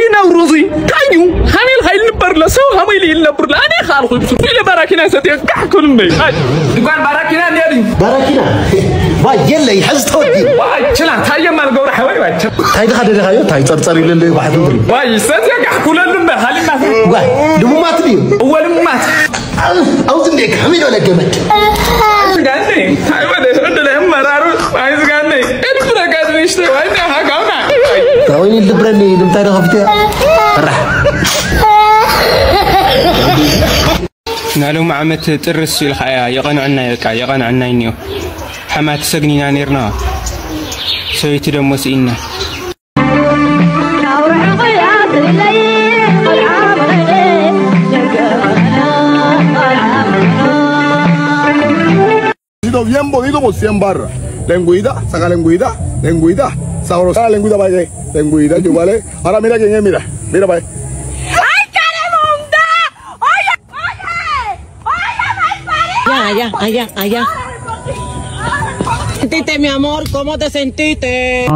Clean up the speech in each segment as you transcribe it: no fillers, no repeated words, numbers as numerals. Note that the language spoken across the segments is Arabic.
أنا وروزي كايو هميل هاي النبر لسو هميل النبر لا أنا خالق يبصر في لبراكينا ستيقع كل مي دكان براكينا نيري براكينا باي يلا يحز تودي باي شلون تاي ما الجورة حوالي باي تاي ده هذا هايو تاي تصرصري لله واحد مدري باي ستيقع كل اللي هالي ما في باي دمو مات ديو أول مات أو زندك هميل ولا جمد زغاني هاي وده له مرارو باي زغاني إيه براكات نشته باي ده هاكاونا وين اللي برني دم تاي رخبتي راح نالو معمت ترس في الحياة يقنعنا يكا يقنعنا إنيو حمات سجنينا نيرنا سويت دم وسئنا bien bonito por 100 barras. Lengüita, saca lengüita, lengüita. Sabrosa la lengüita para allá. Lengüita, yo vale. Ahora mira quién es, mira. Mira para allá. ¡Ay, Caremunda! ¡Oye, oye! ¡Oye, Allá. Sentiste, mi amor, ¿cómo te sentiste?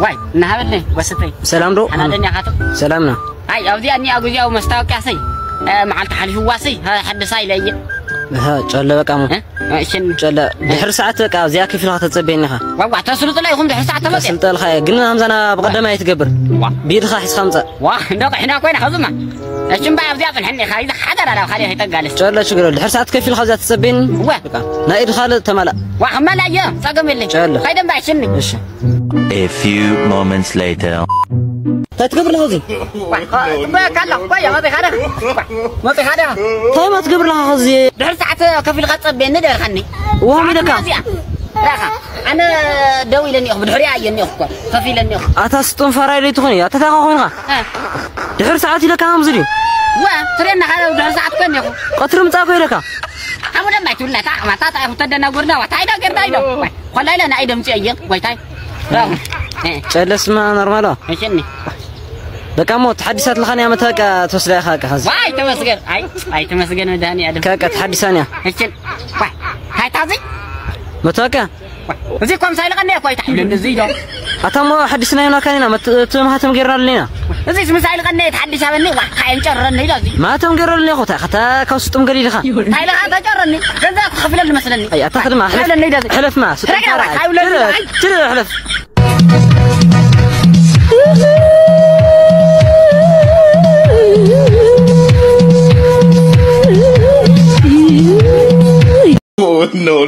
واي نهارني بسطي سلام رو أنا دنيا خاطر سلامنا هاي أودي أني أقول يا مستوى كاسي مع التحالف واسي هذا حد ساي لي ها جل بقى مو شن جل بحر ساعة بقى زيك كيف لا تتصبينها وقع تسلط لا يقوم بحر ساعة تمام تسلط الخير قلنا هم زنا بقدم ما يتقبر بيد خاحس خمسة واه نوقع هنا كوين خذنا لكن بقى أودي أفن حني خالد حدا لا خالد هيتقالس جل شكرا بحر ساعة كيف الخزات تتصبين واه نايد خالد تملا واه ما لا يوم ساقم اللي جل خيدم بقى شني A few moments later. تقبر لهذي بقى كلا بقى ما بخاله طيب ما تقبر لهذي بحر ساعة كيف الخطب بين ندر خني وهم يدك أنا دوي لني أخبر حرية يني أخبر خفي لني أخبر أتستون فراي لي تخوني أتتاخونها دحر ساعتي لك هم زري وا ترينا هذا دحر ساعة كن يخو قطر متاكو لك أنا ما تقول لك ما تاتا فتدنا قرنا وتايدا قرنا خلا لنا أيدم شيء ويتاي جلس ما نورمالا إيشني لك مو تحدثات الخانية متاك توصل خاك هذا واي تمسكر أي تمسكر مداني أدم كاك تحدثانيا إيشن واي هاي تازي متاك زي كم سايل غني أكوي تحمل زي ده أتم حدثنا هنا كاننا ما تمجرر لنا زي اسم سايل غني تحدث هذا النيل خاين جررني لازم ما تمجرر لنا خطأ خطأ كوستم قليل خا هاي لا هذا جررني كذا خفل مثلا أي أتخذ ما حلف ما ترى حلف Oh, no.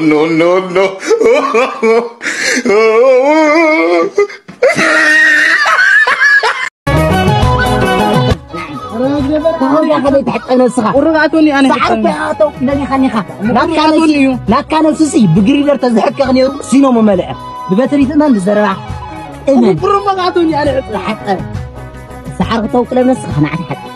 ورغاتوني أنا سعرتها دني خنيخة لا كان سيسي بجريلر تزحك غنير سينو مملئ ببتري ثمان بزرع إمن ورغاتوني أنا حتى سعرتها وكلا نسخ أنا عاد حتى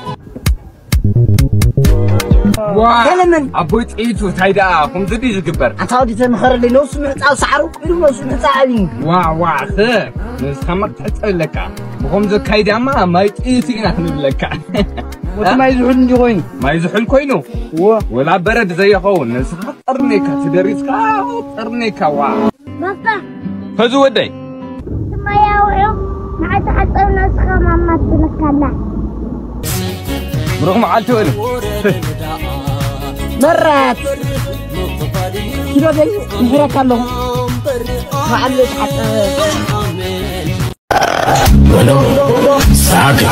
واه أبوت إيتو تايدا هم زدي زكبر أنت هودي تنخر اللي لو سمعت أو سعره إلو سمعت عادي واه خير نسخمك تحصل لك بهم زكايدا ما يتقيتي نحن لك ما يزحل ندي خوين ما يزحل كوينو ولا برد زي خون نسخ طرنيكا تدريسك طرنيكا واه بابا فزو ودي ما يوعو مع تحصل نسخة ماما تنكلا برغم عالتو إله مرات كيلو دي نحرك الله معلش حتى ساقع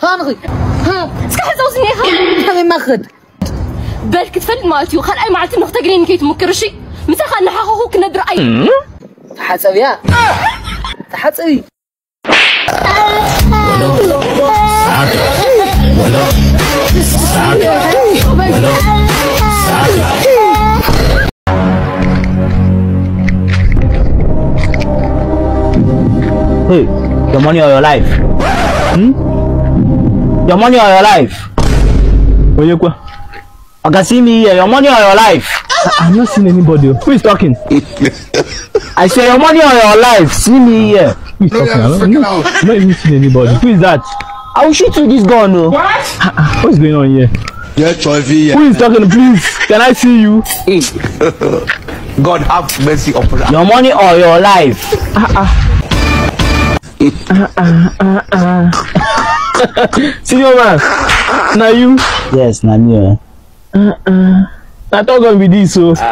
هانغي سكحت زوزني هذا ماخد بالك تفلت مالتي خل أي معلتي نختقرين كيت مكرشي مثل خل نحاخو كندر أي تحسبيها تحسبي Hey, your money or your life? Your money or your life? Where you go? I can see me here. Your money or your life? I'm not seeing anybody. Who is talking? I say your money or your life. See me here. Who is talking? I'm not even seeing anybody. Who is that? I will shoot you this gun. No. What? What's going on here? Who is talking? Please, can I see you? God have mercy upon us. Your money or your life? Senior man, now you? Yes, na me. I thought gonna be this so. I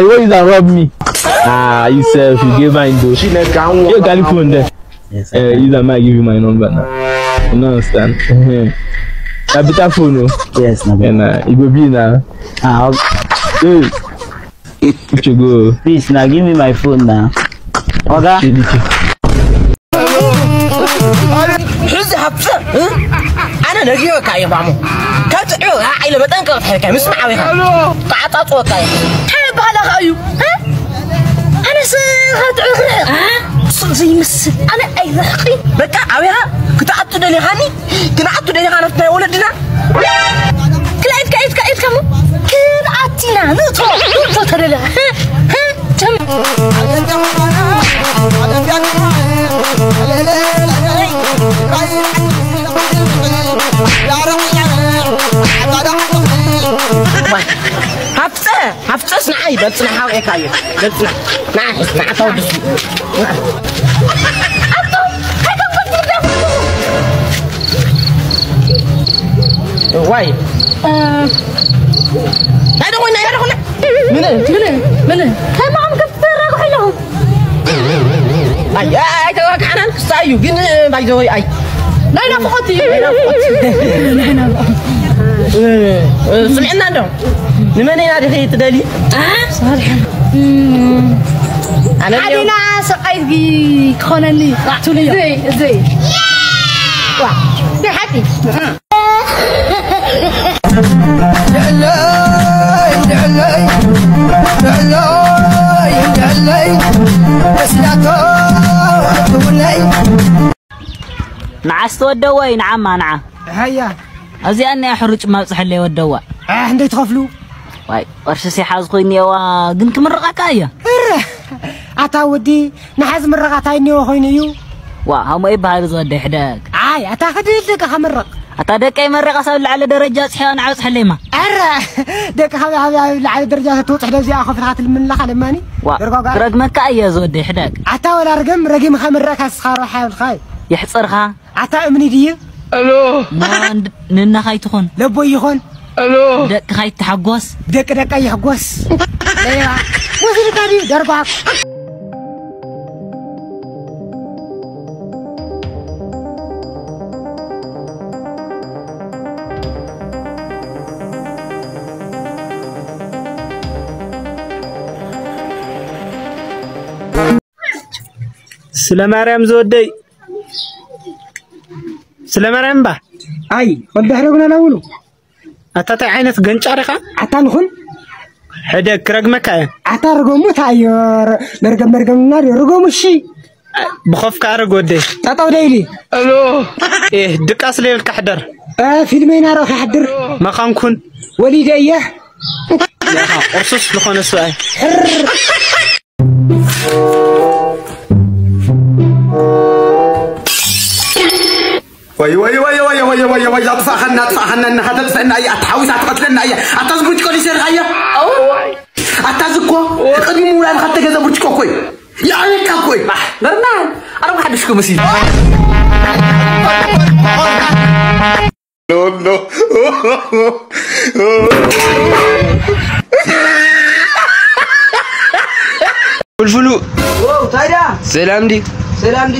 want you to rob me. You said if you gave mine though. You got phone there. Yes. You that might give you my number now. You don't understand? A better phone, no? Yes, na. And it will be now. Hey, you go. Please, now give me my phone now. Okay. حز حبسة أنا نجيبك يا مامو كنت عيو عيلة بدن كنت حكي مسمع ويها قعدت وقاي حب هلا خايو ها أنا سهرت عقرة ها زي مسل أنا أي ذحقي بكا عويها كنت عطوا دني هاني كنا عطوا دني هانا في ولدنا كلايت كمو كل عطينا نطلع ترى لا ها تم حفصة اسمعي بس نحاول هيك هاي بس نع طول واي هذا وين من هاي ما عم كفر روحي لهم اي توك حنان سايو جن بايزوي اي لا فقطي سمعنا دو لمن هنا دخي تدلي صالح علينا سقايتي خونني قعتوا لي زي واه بحكي نعس تودوا نعم نعم هيا أزي أنا حرج ما بصح اللي ودوا عندي تخافلو واي ورشسي حاز خويني وا دنك من رقاكايا أتا ودي نحاز من رقاتايني وخوينيو وا هم إيه بهاي بزود حداك أتا خدي دك خمرق أتا دك أي مرة قصاب على درجة صحيان عاوز حليمة دك هذا على درجة توت حدا زي أخو فرحات من لخ لماني رق مكة أي زود حداك أتا ولا رقم خمرق هسخار وحاول خاي يحصرها أتا أمني دي الو ما ننا خاي تخون لبو يخون الو دك خاي تحقوس دك يحقوس ايوه وزير كاري دربك سلام مريم زودي سلام مريم با اي ود حرقنا نقولو أتاتي عينت جنشارخة عتا نخون حدك رقمك عتا رقمو تاير مرقم ناري رقمو الشي بخوف كارقو دي تطاو دايلي الو إيه دكاس ليل كحدر فيلمين أروح أحضر ما خانكون وليد إياه يا ها أرسس لخون السؤال وي أطفأنا إن هذا لسنا أي أتحوس أتقتلنا أي أتزبط كل شيء غاية أتزكوا قديم ولا حتى كذا برتكوا كوي يعني كوي نرمان أنا ما حدش كمسي no فلفلو واو تايدا سلام دي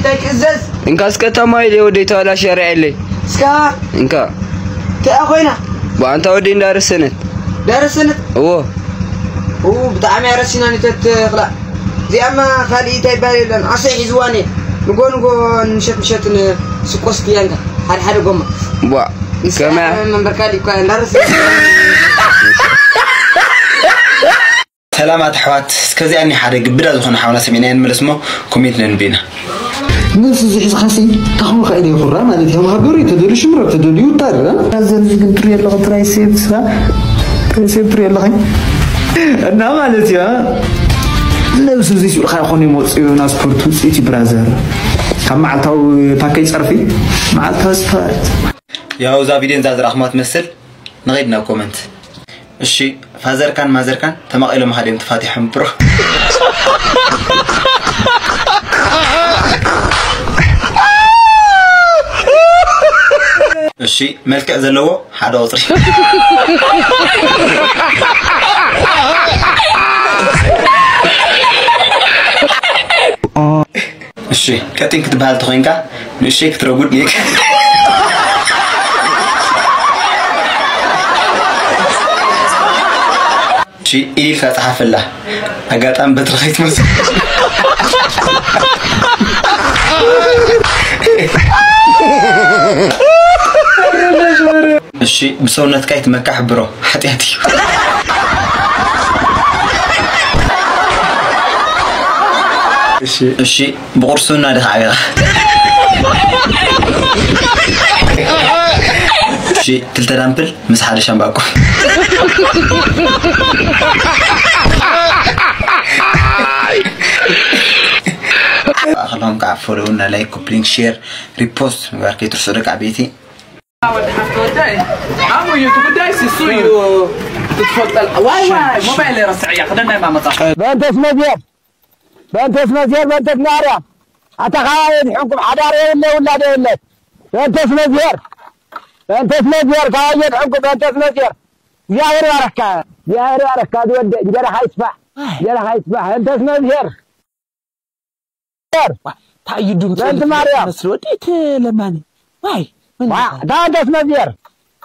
تايك إزاز إنك أسكت ما يلي وديت ولا شارع لي سكا إنك تأخوينا وأنت ودين دار السنة أوه بتاع ما رسينا نتت زي أما خالي تايبالي لان عصي حزواني نقول نشت سكوس كيانك حد قمة بوا كما من بركالي كان درس سلامات حوات كذي أني حرق بدأ دخون حوالنا سمينين ملسمو كوميت نبينا نفس زي خاصي تخون خايدي خرا ما دي هم هدوري تدوري شمرة تدوري وطار نازل جنتري اللغة ترايسيب سا ترايسيب تري اللغة أنا مالتي ها لا بس زي شو خاي خوني موت ناس بورتوس إيتي برازر كم معلتو باكيج صرفي معلتو سبارت يا وزا فيديو زاد رقمات مثل نغيدنا كومنت الشي فازر كان مازر كان تماقيلو مهادين تفاتيحهم برو الشي ملكع زلوه حدا وطري الشي كاتين كتبها لتخوينكا الشي كتروبود ليك شي إلي فتحة الله أقاط أم بترخيت مرسل الشي بسونة كايت مكاح برو حتياتي الشي بقرصونا ده حاجة الشي كلتا دامبل مسحة شامباكو خلهم كعفولونا لايك كوبلينك شير ريبوست مباركي ترسلك عبيتي عمو يتبداي سيسويو تتفضل واي موبايلي رسعي خدنا ما مطاح بنت اسمه زياد بنت اسمه زياد بنت ناريا اتخايل حكم حضاري ولا ده ولا بنت اسمه زياد بنت اسمه زياد كايد حكم بنت اسمه زياد يا وركا ود جرح يسبح بنت اسمه زياد تايدو بنت ماريا مسروديت لماني واي بنت اسمه زياد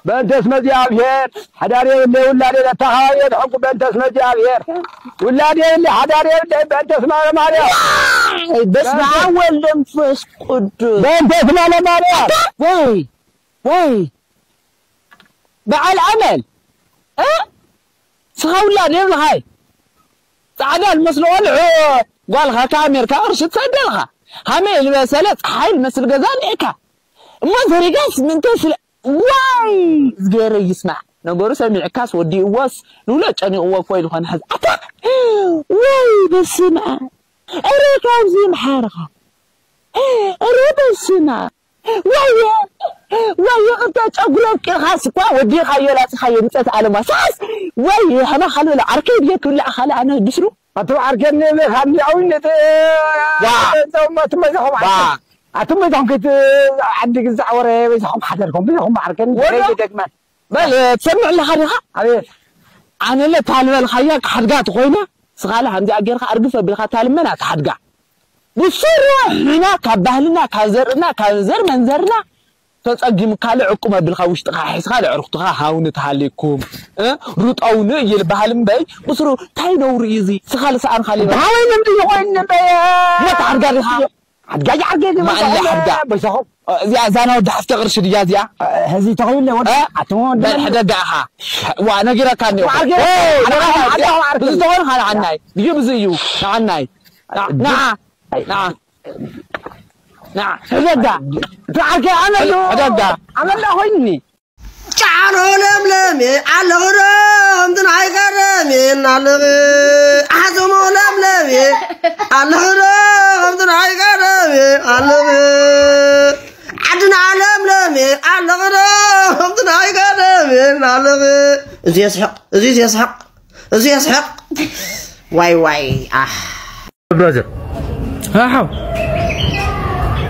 بنت اسمه زياد حضاري ولا ده تخايل حكم بنت اسمه زياد ولا ده حضاري بنت اسمه ماريا بس اول لنفس قدوس بنت اسمه ماريا واي بعل عمل سخولا نيم هاي تعال المسلول قالها كامير كارش تصدلها همي المسألة حيل مثل جزان إيكا مظهري قاس من تسل واي زغيري يسمع نقول سامي عكاس ودي واس نولا أنا هو كويل خان هذا واي بسمع أريك أوزي محارقة أريك بسمع واي أنت أقولك خاصك ودي خيالات خيال نسيت على مساس واي أنا خلوا العركة يكون لا خلا أنا بسرو أتو عركني خلي عونت ما تمزحهم أتمزحهم كت عندك الزعورة بيزحهم حضركم بيزحهم عركني دقمان بل تسمع لي خليها أنا اللي تعلم الخيال حرقات خوينا سغالة عندي أجر أرجف بالخ تعلمنا كحرقة بسرعة هنا كبهلنا كزرنا كزر منزرنا تسأجم كله عقوبة بالخوش تخاحس خالع عرق تخاحون تحليكم روت أو نيل بهالم بي بسرعة تاينو ريزي سخال سأر خالي هاوين نمدي يقولن بي ما تعرق لها حرقة ما اللي حرقة بيسحب يا زانا ودحت تغرش ديازيا هذه تقول لي وده عتمون بل حدا دعها وأنا جرا كان يوم بس تقول خال عناي بيجيب زيو عناي نعم هذا تعرف أنا لا هيني تعالوا لملمي على غرام دنعي غرامي على حزموا لملمي على غرام دنعي غرامي على عدنا لملمي على غرام دنعي غرامي على زي يسحق واي برازر ها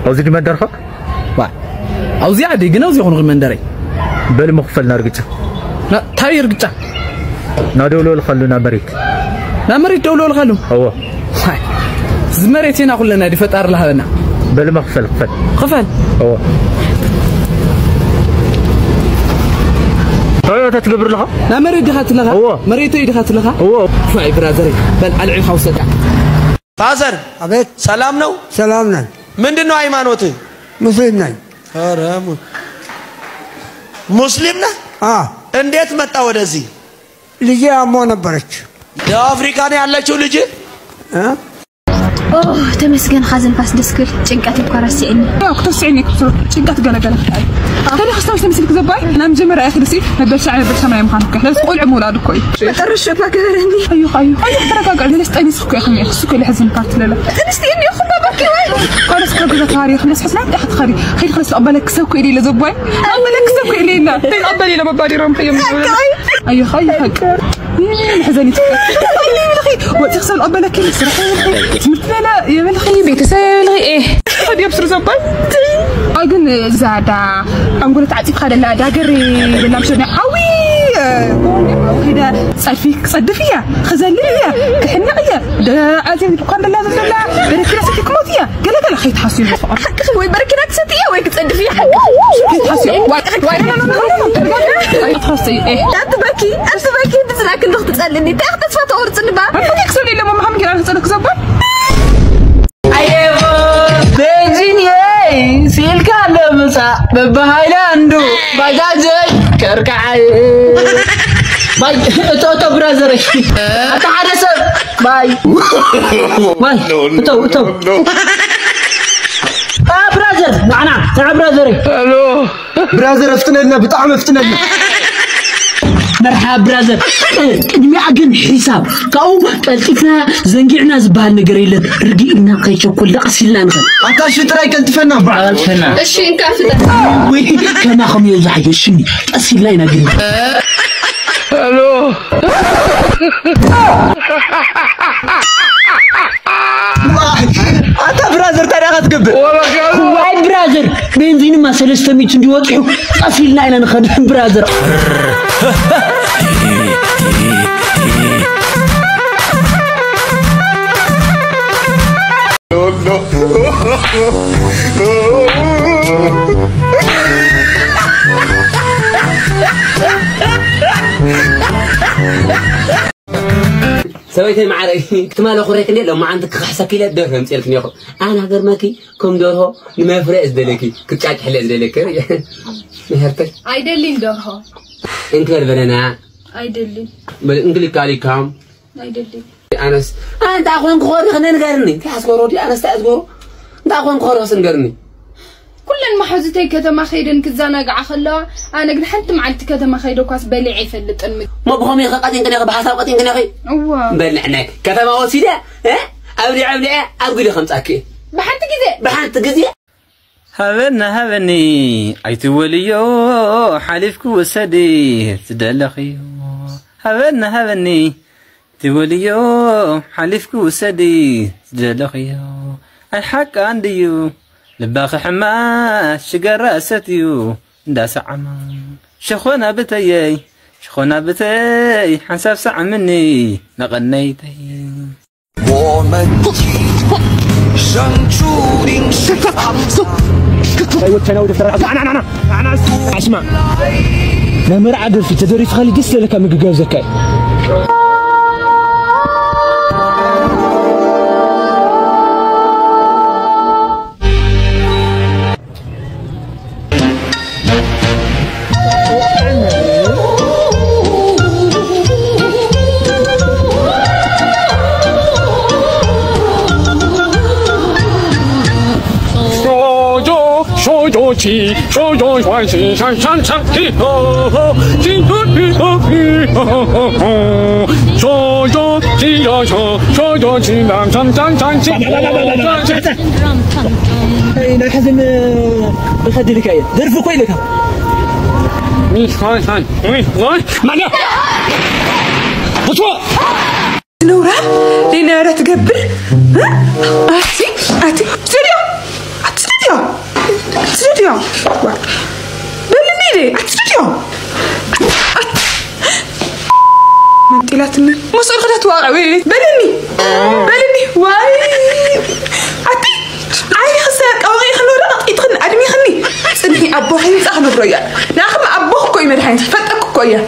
أوزي دي مندرخك؟ وا أوزي عادي جنا أوزي خنق مندري بل مخفل نرجع لا تاي يرجع نادولو الخلونا مريت لا مريت دولو الخلو هو زمريتنا كلنا دي فتار لها لنا بل مخفل خفل هو تويوتا تقبر لها لا مريت دخلت لها هو مريت دخلت لها هو فاي برادري بل على خوسك فازر أبيت سلام نو سلامنا من دنو أيمانوتي مسلمنا هرام مسلمنا انديت متى ودزي لجي أمو نبرت يا أفريقاني على شو لجي اوه تمسكن خازن باس دسكل ጭንቀት ይቆራስ ይኒ اكثر سعيني كثر ጭንቀት ገለገለ ታዲያ ሐሳብ ተመስልክ ዘባይ ናም ጀመራ ያክልሲ ነበር በሰማይ ምኻንክ ለስ ቆል عمولاد እኮ መጨረሻ ፈከረኒ አዩ ተረጋጋ ለስ ጠኒ ስኩ ያخني ስኩ ለሐዘን ፓርት ለለ ትንስቲ እኔ ሁሉ በቂ ወይ ቆልስ كذا تاريخ ناس حسنا تحت خري خلي خلص أقبلك سوكي لي لزبوي أقبلك سوكي لي لا تقبلي لما بادي رام خيم أي خي حق حزني تفكر وقت يخسر أقبلك اللي سرحي لا يا ملخي بيتساوي إيه هذا يبصر زبوي أقول زادا أقول تعطيك هذا لا داقري ولا مش عوي كذا صيفيك صدفية خزلية كحناقية ده عايزين تقام بالله لا بركنا ستك موتية قال خيط حاسين حق خوي بركنا ستية ويك تصدفية حق خيط حاسين واي خاصي ايه أتبكي بس لكن ضغط تسألني تاخد تصفى تقول تصنبا ما تكسوني لما محمد كنا نسألك زبا أيوه بنزيني سيلك على مسا ببهايلاندو باجاجي كركعي باي تو برازر اتحدث باي باي تو برازر معنا تاع برازري الو برازر افتننا بطعم افتننا مرحبا برازر قدمي عقن حساب كاو قلتفنا زنقعنا زبال نقر يلد رقيقنا قيشو كل قسلنا نخل عطا شتراي كلتفنا بعض فنا اشي انكافتا وي كما خم يزحي الشمي قسلنا نقر الو انت برازر تاريخ تقبل واي برازر بنزين ما 300 انديوطحو قسلنا انا نخدم برازر سويتي معي اكتمال اخرك لو ما عندك خحسه كيلو درهم تلك ياخذ انا غرمكي كم دوره لما فرق زدلكي كتاك حل زدلك مهرتك ايدلين دوره انت البنانا ايدلين بل انقلك علي كام ايدلين انس انت اخوان خوري خلينا نقرني تاسغورو دي انس تاسغورو انت اخوان خوري خلينا كل المحوزتي كتما خيدن كزانقع خلا انا قد حنت معلت كتما خيدو كاس بلعي يفلط امي ما بخومي قاتين كني بحساب قاتين كني خي بلعنا كتما وسيده ها ابلع اقول خمساكي بحنت غزي هبني ايتوليو حليفك وسدي تدلخيو هبني توليو حليفك وسدي تدلخيو الحق عنديو لباخ حما شقر ستيو داس عما شخونا بتي حساب ساعة مني لغنيتي 我们生注定是放纵。أنا اسمع لا مرعد في تدري خلي قصة لك مقاقا زكاي说说欢喜山山唱起吼吼，金歌比吼比吼吼吼，说说鸡呀唱，说说鸡郎唱唱唱起。哎，那حزن بخدي لك ايه ظرفه كويلك مش خايف معنا خطوه نورا لينا تقبل ها اتي استوديو بلني استوديو من طلعتني مسؤول خدت واقعي بلني واي عتي عيني خساك اوغي خلو رقط يدخل ادمي خني صدقني ابو حين صاحب الرؤيا ناخذ ابوك كوي مدحين فتك كويا